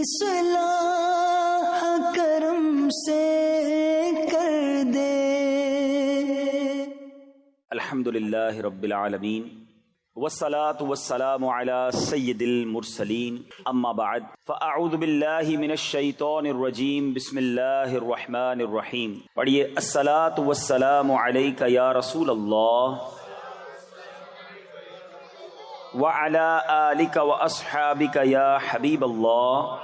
اصلاح کرم سے کر دے۔ الحمدللہ رب العالمین والصلاة والسلام علی سید المرسلین، اما بعد فاعوذ باللہ من الشیطان الرجیم، بسم اللہ الرحمن الرحیم۔ پڑھیے، الصلاة والسلام علیک یا رسول اللہ وعلی آلک واصحابک یا حبیب اللہ۔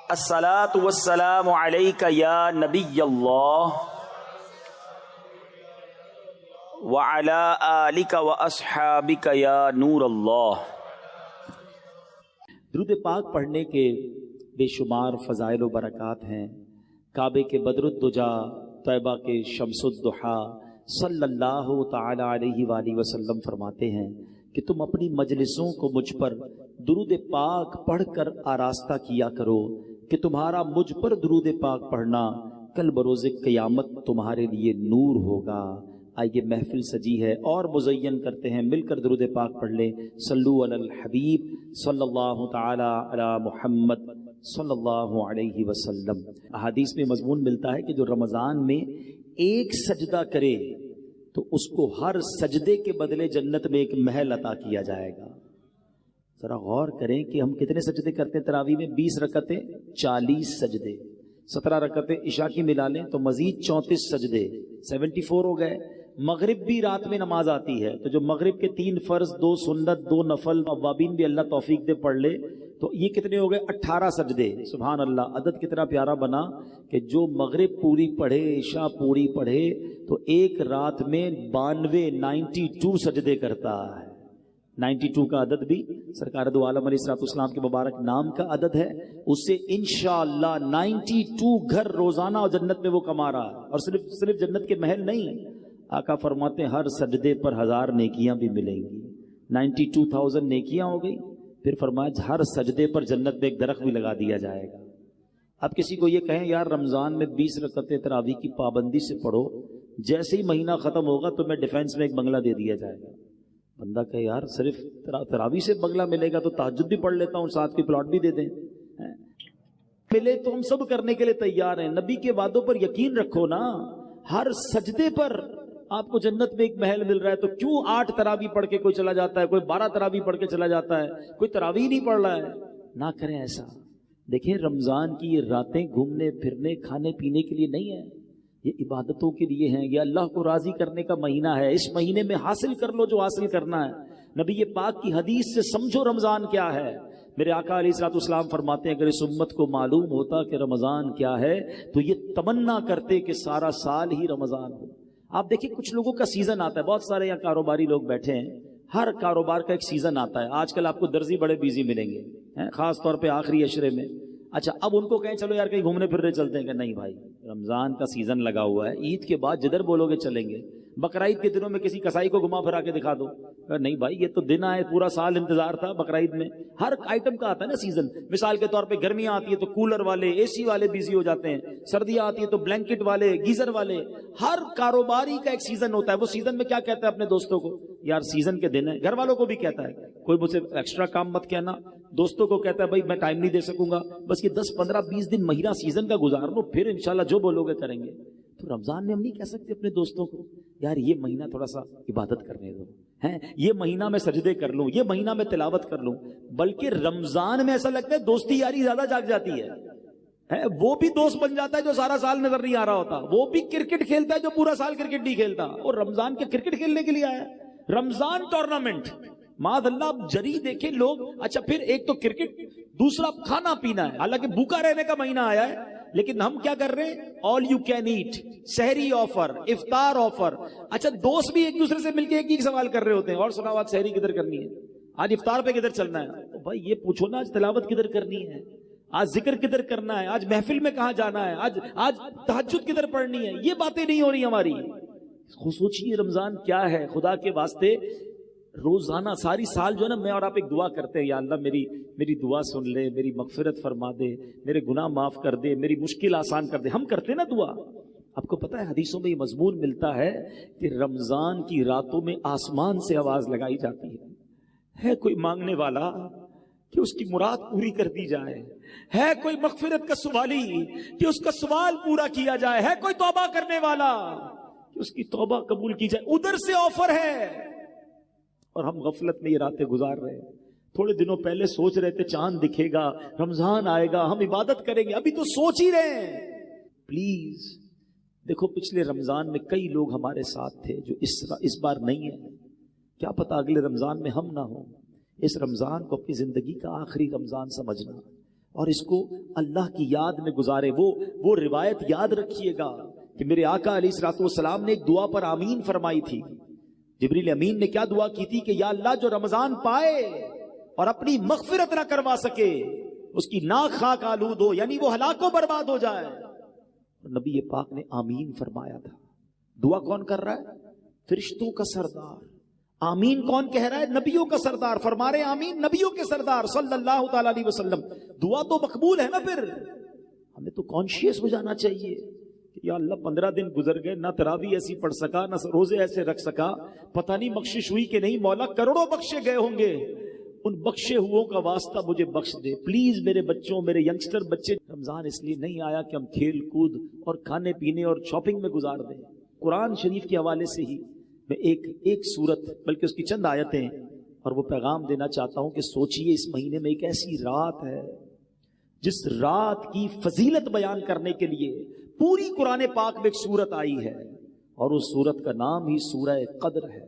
الصلاة والسلام علیک یا نبی اللہ وعلی آلک واصحابک یا نور اللہ۔ درود پاک پڑھنے کے بے شمار فضائل و برکات ہیں۔ کعبے کے بدر الدجا، طیبہ کے شمس الضحیٰ صلی اللہ تعالی علیہ وآلہ وسلم فرماتے ہیں کہ تم اپنی مجلسوں کو مجھ پر درود پاک پڑھ کر آراستہ کیا کرو کہ تمہارا مجھ پر درود پاک پڑھنا کل بروز قیامت تمہارے لیے نور ہوگا۔ آئیے، محفل سجی ہے اور مزین کرتے ہیں، مل کر درود پاک پڑھ لیں۔ صلو علی الحبیب صلی اللہ تعالی علی محمد صلی اللہ علیہ وسلم۔ احادیث میں مضمون ملتا ہے کہ جو رمضان میں ایک سجدہ کرے تو اس کو ہر سجدے کے بدلے جنت میں ایک محل عطا کیا جائے گا۔ ذرا غور کریں کہ ہم کتنے سجدے کرتے ہیں تراویح میں؟ 20 رکعتیں 40 سجدے، 17 رکعتیں عشاء کی ملا لیں تو مزید 34 سجدے، 74 ہو گئے۔ مغرب بھی رات میں نماز آتی ہے تو جو مغرب کے 3 فرض، 2 سنت، 2 نفل، اوابین بھی اللہ توفیق دے پڑھ لے تو یہ کتنے ہو گئے؟ 18 سجدے۔ سبحان اللہ، عدد کتنا پیارا بنا کہ جو مغرب پوری پڑھے، عشاء پوری پڑھے تو ایک رات میں 92 سجدے کرتا ہے۔ 92 کا عدد بھی سرکار دو عالم علیہ السلام کے مبارک نام کا عدد ہے۔ اس سے انشاءاللہ 92 گھر روزانہ جنت میں وہ کما رہا ہے، اور صرف جنت کے محل نہیں، آقا فرماتے ہیں ہر سجدے پر 1000 نیکیاں بھی ملیں گی۔ 92,000 نیکیاں ہو گئی، پھر فرمایا ہر سجدے پر جنت میں ایک درخت بھی لگا دیا جائے گا۔ اب کسی کو یہ کہیں یار رمضان میں 20 رکعتیں تراویح کی پابندی سے پڑھو، جیسے ہی مہینہ ختم ہوگا تو میں ڈیفینس میں ایک بنگلہ دے دیا جائے گا۔ بندہ کہے یار صرف تراویح سے بنگلہ ملے گا تو تہجد بھی پڑھ لیتا ہوں، ساتھ کی پلاٹ بھی دے دیں۔ ملے تو ہم سب کرنے کے لیے تیار ہیں۔ نبی کے وعدوں پر یقین رکھو نا، ہر سجدے پر آپ کو جنت میں ایک محل مل رہا ہے، تو کیوں 8 تراویح پڑھ کے کوئی چلا جاتا ہے، کوئی 12 تراویح پڑھ کے چلا جاتا ہے، کوئی تراویح نہیں پڑھ رہا ہے؟ نہ کریں ایسا۔ دیکھیں رمضان کی یہ راتیں گھومنے پھرنے کھانے پینے کے لیے نہیں ہے، یہ عبادتوں کے لیے ہیں، یہ اللہ کو راضی کرنے کا مہینہ ہے۔ اس مہینے میں حاصل کر لو جو حاصل کرنا ہے۔ نبی پاک کی حدیث سے سمجھو رمضان کیا ہے۔ میرے آقا علیہ السلام فرماتے ہیں اگر اس امت کو معلوم ہوتا کہ رمضان کیا ہے تو یہ تمنا کرتے کہ سارا سال ہی رمضان ہو۔ آپ دیکھیں کچھ لوگوں کا سیزن آتا ہے، بہت سارے یہاں کاروباری لوگ بیٹھے ہیں، ہر کاروبار کا ایک سیزن آتا ہے۔ آج کل آپ کو درزی بڑے بیزی ملیں گے، خاص طور پہ آخری عشرے میں۔ اچھا، اب ان کو کہیں چلو یار کہیں گھومنے پھرنے چلتے ہیں، کہ نہیں بھائی رمضان کا سیزن لگا ہوا ہے، عید کے بعد جدھر بولو گے چلیں گے۔ بقرعید کے دنوں میں کسی کسائی کو گھما پھرا کے دکھا دو، نہیں بھائی یہ تو دن آئے، پورا سال انتظار تھا بقرعید میں۔ ہر آئٹم کا آتا ہے نا سیزن۔ مثال کے طور پہ گرمیاں آتی ہے تو کولر والے، اے سی والے بزی ہو جاتے ہیں، سردیاں آتی ہے تو بلینکٹ والے، گیزر والے۔ ہر کاروباری کا ایک سیزن ہوتا ہے۔ وہ سیزن میں کیا کہتا ہے اپنے دوستوں کو؟ یار سیزن کے دن ہے۔ گھر والوں کو بھی کہتا ہے کوئی مجھ سے ایکسٹرا کام مت کہنا۔ دوستوں کو کہتا ہے بھائی میں ٹائم نہیں دے سکوں گا، بس یہ 10 15 20 دن مہینہ سیزن کا گزار لو، پھر انشاءاللہ جو بولو گے کریں گے۔ تو رمضان میں ہم نہیں کہہ سکتے اپنے دوستوں کو یار یہ مہینہ تھوڑا سا عبادت کرنے دو، یہ مہینہ میں سجدے کر لوں، یہ مہینہ میں تلاوت کر لوں۔ بلکہ رمضان میں ایسا لگتا ہے دوستی یاری زیادہ جاگ جاتی ہے۔ وہ بھی دوست بن جاتا ہے جو سارا سال نظر نہیں آ رہا ہوتا، وہ بھی کرکٹ کھیلتا ہے جو پورا سال کرکٹ نہیں کھیلتا، اور رمضان کے کرکٹ کھیلنے کے لیے آیا ہے۔ رمضان ٹورنامنٹ، معاذ اللہ جری دیکھیں لوگ۔ اچھا پھر ایک تو کرکٹ، دوسرا کھانا پینا ہے، حالانکہ بھوکا رہنے کا مہینہ آیا ہے، لیکن ہم کیا کر رہے ہیں؟ آل یو کین ایٹ، سحری آفر، افطار آفر۔ اچھا دوست بھی ایک دوسرے سے مل کے ایک ہی سوال کر رہے ہوتے ہیں، اور سناؤ آج سحری کدھر کرنی ہے، آج افطار پہ کدھر چلنا ہے؟ تو بھائی یہ پوچھو نا آج تلاوت کدھر کرنی ہے، آج ذکر کدھر کرنا ہے، آج محفل میں کہاں جانا ہے، آج تہجد کدھر پڑھنی ہے؟ یہ باتیں نہیں ہو رہی ہماری۔ سوچیے رمضان کیا ہے خدا کے واسطے۔ روزانہ ساری سال جو ہے نا میں اور آپ ایک دعا کرتے ہیں، یا اللہ میری دعا سن لے، میری مغفرت فرما دے، میرے گناہ معاف کر دے، میری مشکل آسان کر دے۔ ہم کرتے نا دعا۔ آپ کو پتہ ہے حدیثوں میں یہ مضمون ملتا ہے کہ رمضان کی راتوں میں آسمان سے آواز لگائی جاتی ہے کوئی مانگنے والا کہ اس کی مراد پوری کر دی جائے، ہے کوئی مغفرت کا سوالی کہ اس کا سوال پورا کیا جائے، ہے کوئی توبہ کرنے والا کہ اس کی توبہ قبول کی جائے. ادھر سے آفر ہے اور ہم غفلت میں یہ راتیں گزار رہے ہیں. تھوڑے دنوں پہلے سوچ رہے تھے چاند دکھے گا، رمضان آئے گا، ہم عبادت کریں گے، ابھی تو سوچ ہی رہے ہیں. پلیز دیکھو، پچھلے رمضان میں کئی لوگ ہمارے ساتھ تھے جو اس بار نہیں ہیں. کیا پتا اگلے رمضان میں ہم نہ ہوں. اس رمضان کو اپنی زندگی کا آخری رمضان سمجھنا اور اس کو اللہ کی یاد میں گزارے. وہ روایت یاد رکھیے گا کہ میرے آقا علیہ الصلوۃ والسلام نے ایک دعا پر آمین فرمائی تھی. جبریل امین نے کیا دعا کی تھی کہ یا اللہ جو رمضان پائے اور اپنی مغفرت نہ کروا سکے اس کی ناک خاک آلود ہو، یعنی وہ ہلاک و برباد ہو جائے. نبی پاک نے آمین فرمایا تھا. دعا کون کر رہا ہے؟ فرشتوں کا سردار. آمین کون کہہ رہا ہے؟ نبیوں کا سردار. فرما رہے آمین نبیوں کے سردار صلی اللہ تعالی علیہ وسلم. دعا تو مقبول ہے نا. پھر ہمیں تو کانشیس ہو جانا چاہیے کہ یا اللہ 15 دن گزر گئے، نہ تراویح ایسی پڑھ سکا، نہ روزے ایسے رکھ سکا، پتہ نہیں بخشش ہوئی کہ نہیں. مولا کروڑوں بخشے گئے ہوں گے، ان بخشے ہو کا واسطہ مجھے بخش دے پلیز. میرے بچوں، میرے ینگسٹر بچے، رمضان اس لیے نہیں آیا کہ ہم کھیل کود اور کھانے پینے اور شاپنگ میں گزار دیں. قرآن شریف کے حوالے سے ہی میں ایک سورت بلکہ اس کی چند آیتیں اور وہ پیغام دینا چاہتا ہوں کہ سوچئے اس مہینے میں ایک ایسی رات ہے جس رات کی فضیلت بیان کرنے کے لیے پوری قرآن پاک میں ایک سورت آئی ہے اور اس سورت کا نام ہی سورہ قدر ہے.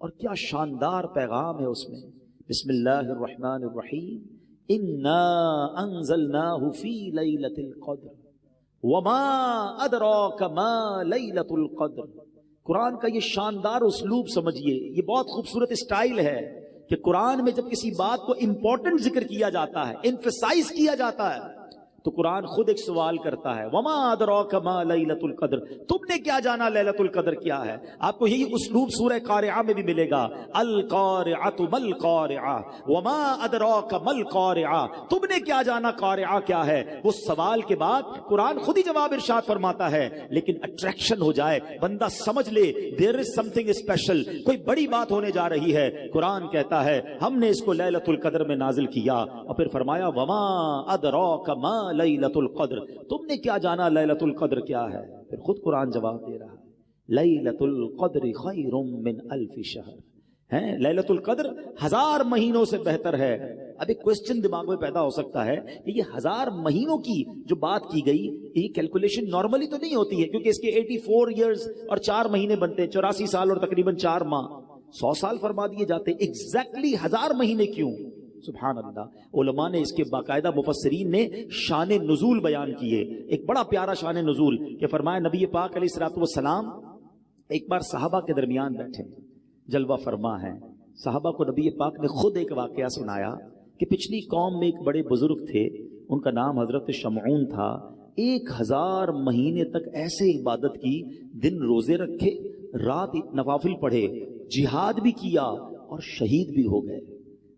اور کیا شاندار پیغام ہے اس میں. بسم اللہ الرحمن الرحیم. انا انزلناہ فی لیلۃ القدر وما ادراک ما لیلۃ القدر. قرآن کا یہ شاندار اسلوب سمجھیے، یہ بہت خوبصورت اسٹائل ہے کہ قرآن میں جب کسی بات کو امپورٹنٹ ذکر کیا جاتا ہے، ایمفسائز کیا جاتا ہے، تو قرآن خود ایک سوال کرتا ہے وما ادراک ما لیلۃ القدر. تم نے کیا جانا لیلۃ القدر کیا ہے؟ آپ کو یہی اسلوب سورہ قارعہ میں بھی ملے گا. القارعۃ ما القارعہ وما ادراک ما القارعہ. تم نے کیا جانا قارعہ کیا ہے؟ وہ سوال کے بعد قرآن خود ہی جواب ارشاد فرماتا ہے، لیکن اٹریکشن ہو جائے، بندہ سمجھ لے دیر از سم تھنگ اسپیشل، کوئی بڑی بات ہونے جا رہی ہے. قرآن کہتا ہے ہم نے اس کو لیلۃ القدر میں نازل کیا اور پھر فرمایا وما ادراک ما لیلۃ القدر. تم نے کیا جانا لیلۃ القدر کیا ہے؟ پھر خود قرآن جواب دے رہا ہے لیلۃ القدر خیر من الف شہر. ہیں لیلۃ القدر 1000 مہینوں سے بہتر ہے. اب ایک کوسچن دماغ میں پیدا ہو سکتا ہے کہ یہ 1000 مہینوں کی جو بات کی گئی یہ کیلکولیشن نارملی تو نہیں ہوتی ہے، کیونکہ اس کے 84 ایئرز اور 4 مہینے بنتے ہیں، 84 سال اور تقریباً 4 ماہ، 100 سال فرما دیے جاتے. ایگزیکٹلی 1000 مہینے کیوں؟ سبحان اللہ. علماء نے اس کے باقاعدہ مفسرین نے شان نزول بیان کیے. ایک بڑا پیارا شان نزول کہ فرمایا نبی پاک علیہ الصلوۃ والسلام ایک بار صحابہ کے درمیان بیٹھے، جلوہ فرما ہے. صحابہ کو نبی پاک نے خود ایک واقعہ سنایا کہ پچھلی قوم میں ایک بڑے بزرگ تھے، ان کا نام حضرت شمعون تھا. 1000 مہینے تک ایسے عبادت کی، دن روزے رکھے، رات نوافل پڑھے، جہاد بھی کیا اور شہید بھی ہو گئے.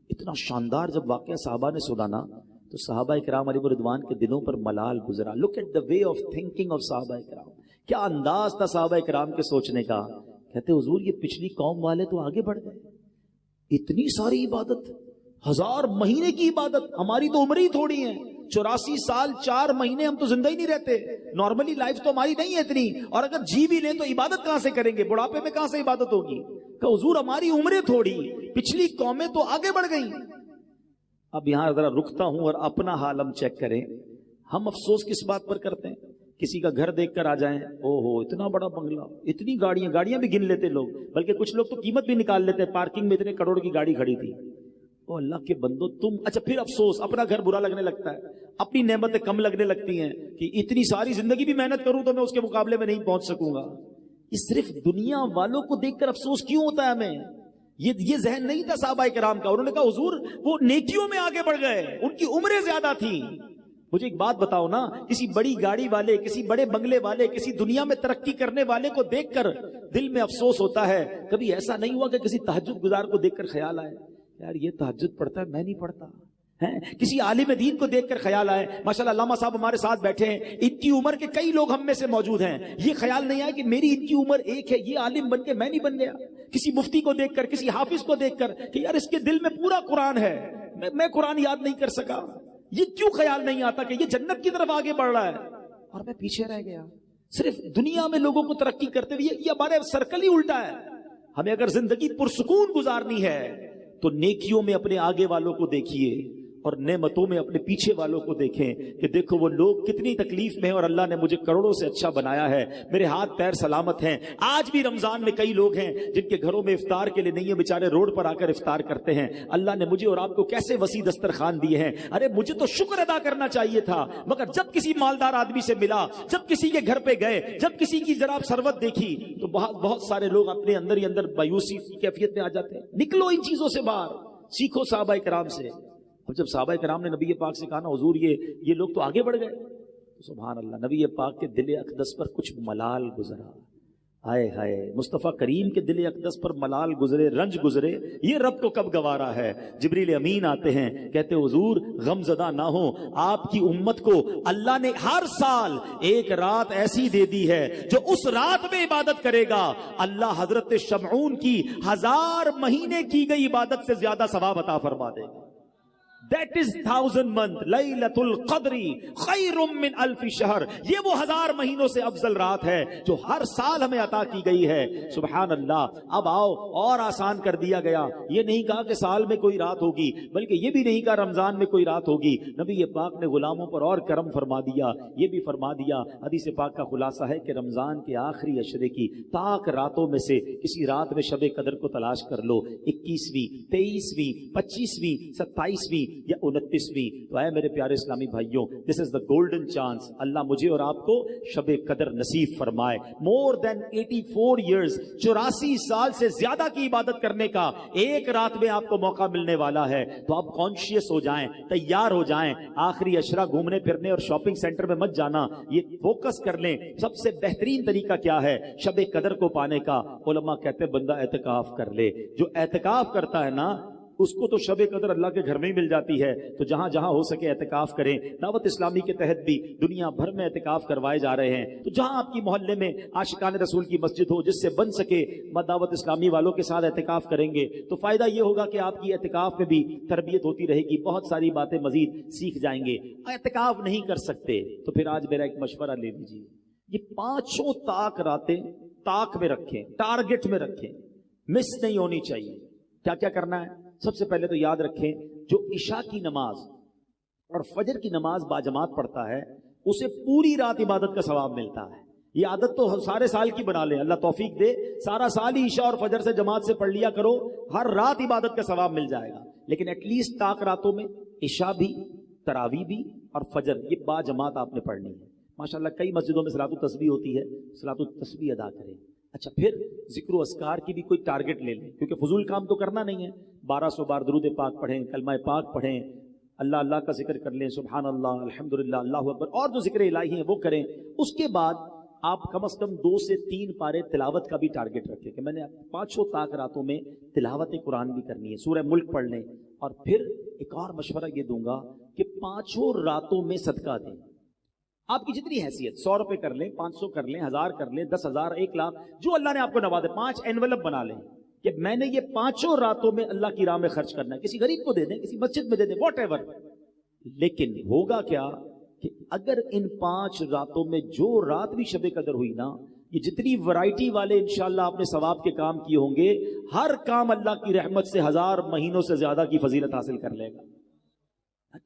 اتنا شاندار جب واقعہ صحابہ نے سنا نا تو صحابہ کرام علیہ رضوان کے دلوں پر ملال گزرا. Look at the way of thinking of صحابہ کرام. کیا انداز تھا صحابہ کرام کے سوچنے کا. کہتے حضور یہ پچھلی قوم والے تو آگے بڑھ گئے، اتنی ساری عبادت، 1000 مہینے کی عبادت. ہماری تو عمر ہی تھوڑی ہے، 84 سال 4 مہینے ہم تو زندہ ہی نہیں رہتے. نارملی لائف تو ہماری نہیں ہے اتنی، اور اگر جی بھی لیں تو عبادت کہاں سے کریں گے؟ بڑھاپے میں کہاں سے عبادت ہوگی؟ کہ حضور ہماری عمریں تھوڑی، پچھلی قومیں تو آگے بڑھ گئیں. اب یہاں ذرا رکتا ہوں اور اپنا حال ہم چیک کریں. ہم افسوس کس بات پر کرتے ہیں؟ کسی کا گھر دیکھ کر آ جائیں، او ہو اتنا بڑا بنگلہ، اتنی گاڑیاں بھی گن لیتے لوگ، بلکہ کچھ لوگ تو قیمت بھی نکال لیتے، پارکنگ میں اتنے کروڑ کی گاڑی کھڑی تھی. او اللہ کے بندو تم، اچھا پھر افسوس، اپنا گھر برا لگنے لگتا ہے، اپنی نعمتیں کم لگنے لگتی ہیں کہ اتنی ساری زندگی بھی محنت کروں تو میں اس کے مقابلے میں نہیں پہنچ سکوں گا. یہ صرف دنیا والوں کو دیکھ کر افسوس کیوں ہوتا ہے ہمیں؟ یہ ذہن نہیں تھا صحابہ کرام کا. انہوں نے کہا حضور وہ نیکیوں میں آگے بڑھ گئے، ان کی عمریں زیادہ تھیں. مجھے ایک بات بتاؤ نا، کسی بڑی گاڑی والے، کسی بڑے بنگلے والے، کسی دنیا میں ترقی کرنے والے کو دیکھ کر دل میں افسوس ہوتا ہے. کبھی ایسا نہیں ہوا کہ کسی تہجد گزار کو دیکھ کر خیال آئے یار یہ تہجد پڑھتا ہے میں نہیں پڑھتا؟ کسی عالم دین کو دیکھ کر خیال آئے، ماشاءاللہ علامہ صاحب ہمارے ساتھ بیٹھے ہیں، ان کی عمر کے کئی لوگ ہم میں سے موجود ہیں، یہ خیال نہیں آیا کہ میری ان کی عمر ایک ہے، یہ عالم بن کے میں نہیں بن گیا. کسی مفتی کو دیکھ کر، کسی حافظ کو دیکھ کر کہ یار اس کے دل میں پورا قرآن ہے، میں قرآن یاد نہیں کر سکا, یہ کیوں خیال نہیں آتا کہ یہ جنت کی طرف آگے بڑھ رہا ہے اور میں پیچھے رہ گیا. صرف دنیا میں لوگوں کو ترقی کرتے ہوئے, یہ ہمارے سرکل ہی الٹا ہے. ہمیں اگر زندگی پرسکون گزارنی ہے تو نیکیوں میں اپنے آگے والوں کو دیکھیے اور نعمتوں میں اپنے پیچھے والوں کو دیکھیں کہ دیکھو وہ لوگ کتنی تکلیف میں ہیں اور اللہ نے مجھے کروڑوں سے اچھا بنایا ہے, میرے ہاتھ پیر سلامت ہیں. آج بھی رمضان میں کئی لوگ ہیں جن کے گھروں میں افطار کے لیے نہیں ہے, بیچارے روڈ پر آ کر افطار کرتے ہیں. اللہ نے مجھے اور آپ کو کیسے وسیع دسترخوان دیے ہیں. ارے مجھے تو شکر ادا کرنا چاہیے تھا, مگر جب کسی مالدار آدمی سے ملا, جب کسی کے گھر پہ گئے, جب کسی کی ذرا ثروت دیکھی تو بہت سارے لوگ اپنے اندر ہی اندر مایوسی کی کیفیت میں آ جاتے ہیں. نکلو ان چیزوں سے باہر, سیکھو صحابہ کرام سے. اب جب صحابہ کرام نے نبی پاک سے کہا نا حضور یہ لوگ تو آگے بڑھ گئے, تو سبحان اللہ, نبی پاک کے دل اقدس پر کچھ ملال گزرا. ہائے ہائے, مصطفیٰ کریم کے دل اقدس پر ملال گزرے, رنج گزرے. یہ رب کو کب گوارا ہے. جبریل امین آتے ہیں, کہتے حضور غم زدہ نہ ہو, آپ کی امت کو اللہ نے ہر سال ایک رات ایسی دے دی ہے جو اس رات میں عبادت کرے گا اللہ حضرت شمعون کی 1000 مہینے کی گئی عبادت سے زیادہ ثواب عطا فرما دے گا. That is 1000 month, لیلۃ القدر خیر من 1000 شہر. یہ وہ 1000 مہینوں سے افضل رات ہے جو ہر سال ہمیں عطا کی گئی ہے. سبحان اللہ. اب آؤ اور آسان کر دیا گیا. یہ نہیں کہا کہ سال میں کوئی رات ہوگی, بلکہ یہ بھی نہیں کہا رمضان میں کوئی رات ہوگی. نبی پاک نے غلاموں پر اور کرم فرما دیا. یہ بھی فرما دیا, حدیث پاک کا خلاصہ ہے کہ رمضان کے آخری عشرے کی طاق راتوں میں سے کسی رات میں شب قدر کو تلاش کر لو. 21ویں, 23ویں, 25ویں, 27ویں یا 29ویں. تو اے میرے پیارے اسلامی بھائیوں, دس از دا گولڈن چانس. اللہ مجھے اور آپ کو شب قدر نصیب فرمائے. مور دین 84 ایئرز, 84 سال سے زیادہ کی عبادت کرنے کا ایک رات میں آپ کو موقع ملنے والا ہے. تو آپ کانشیس ہو جائیں, تیار ہو جائیں. آخری عشرہ گھومنے پھرنے اور شاپنگ سینٹر میں مت جانا, یہ فوکس کر لیں. سب سے بہترین طریقہ کیا ہے شب قدر کو پانے کا؟ علماء کہتے ہیں بندہ اعتکاف کر لے. جو اعتکاف کرتا ہے نا اس کو تو شب قدر اللہ کے گھر میں ہی مل جاتی ہے. تو جہاں جہاں ہو سکے اعتکاف کریں. دعوت اسلامی کے تحت بھی دنیا بھر میں اعتکاف کروائے جا رہے ہیں. تو جہاں آپ کی محلے میں عاشقان رسول کی مسجد ہو, جس سے بن سکے, دعوت اسلامی والوں کے ساتھ اعتکاف کریں گے تو فائدہ یہ ہوگا کہ آپ کی اعتکاف میں بھی تربیت ہوتی رہے گی, بہت ساری باتیں مزید سیکھ جائیں گے. اعتکاف نہیں کر سکتے تو پھر آج میرا ایک مشورہ لے لیجیے. یہ 5 طاق راتیں طاق میں رکھیں, ٹارگٹ میں رکھیں, مس نہیں ہونی چاہیے. کیا کیا کرنا ہے؟ سب سے پہلے تو یاد رکھیں, جو عشاء کی نماز اور فجر کی نماز باجماعت پڑھتا ہے اسے پوری رات عبادت کا ثواب ملتا ہے. یہ عادت تو سارے سال کی بنا لیں, اللہ توفیق دے. سارا سال ہی عشاء اور فجر سے جماعت سے پڑھ لیا کرو, ہر رات عبادت کا ثواب مل جائے گا. لیکن ایٹ لیسٹ طاق راتوں میں عشاء بھی, تراویح بھی اور فجر یہ باجماعت آپ نے پڑھنی ہے. ماشاءاللہ کئی مسجدوں میں صلاۃ التسبیح ہوتی ہے, صلاۃ التسبیح ادا کریں. اچھا, پھر ذکر و اذکار کی بھی کوئی ٹارگٹ لے لیں, کیونکہ فضول کام تو کرنا نہیں ہے. 1200 بار درود پاک پڑھیں, کلمہ پاک پڑھیں, اللہ اللہ کا ذکر کر لیں, سبحان اللہ, الحمدللہ, اللہ اکبر, اور جو ذکر الہی ہیں وہ کریں. اس کے بعد آپ کم از کم 2 سے 3 پارے تلاوت کا بھی ٹارگٹ رکھیں کہ میں نے 5 طاق راتوں میں تلاوت قرآن بھی کرنی ہے. سورہ ملک پڑھ لیں. اور پھر ایک اور مشورہ یہ دوں گا کہ 5 راتوں میں صدقہ دیں. آپ کی جتنی حیثیت, 100 روپے کر لیں, 500 کر لیں, 1000 کر لیں, 10,000, 1 لاکھ, جو اللہ نے آپ کو نوازے. 5 انویلپ بنا لیں کہ میں نے یہ 5 راتوں میں اللہ کی راہ میں خرچ کرنا ہے. کسی غریب کو دے دیں, کسی مسجد میں دے دیں, واٹ ایور. لیکن ہوگا کیا کہ اگر ان 5 راتوں میں جو رات بھی شب قدر ہوئی نا, یہ جتنی ورائٹی والے انشاءاللہ آپ نے ثواب کے کام کیے ہوں گے, ہر کام اللہ کی رحمت سے 1000 مہینوں سے زیادہ کی فضیلت حاصل کر لے گا.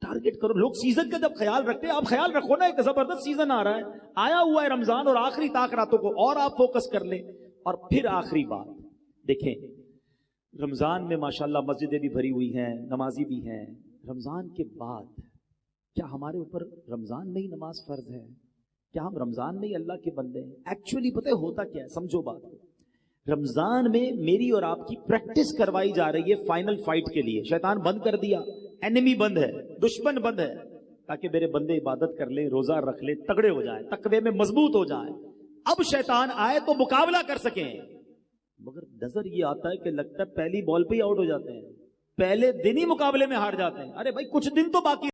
ٹارگٹ کرو. لوگ سیزن کا جب خیال رکھتے ہیں, آپ خیال رکھو نا, ایک زبردست سیزن آ رہا ہے, آیا ہوا ہے رمضان, اور آخری طاق راتوں کو اور آپ فوکس کر لیں. اور پھر آخری بات دیکھیں, رمضان میں ماشاءاللہ مسجدیں بھی بھری ہوئی ہیں, نمازی بھی ہیں. رمضان کے بعد کیا ہمارے اوپر رمضان میں ہی نماز فرض ہے؟ کیا ہم رمضان میں ہی اللہ کے بندے ہیں؟ ایکچولی پتہ ہے ہوتا کیا ہے, سمجھو بات. رمضان میں میری اور آپ کی پریکٹس کروائی جا رہی ہے فائنل فائٹ کے لیے. شیطان بند کر دیا, اینیمی بند ہے, دشمن بند ہے, تاکہ میرے بندے عبادت کر لیں, روزہ رکھ لیں, تگڑے ہو جائیں, تقوی میں مضبوط ہو جائیں. اب شیطان آئے تو مقابلہ کر سکیں. مگر نظر یہ آتا ہے کہ لگتا ہے پہلی بال پہ ہی آؤٹ ہو جاتے ہیں, پہلے دن ہی مقابلے میں ہار جاتے ہیں. ارے بھائی کچھ دن تو باقی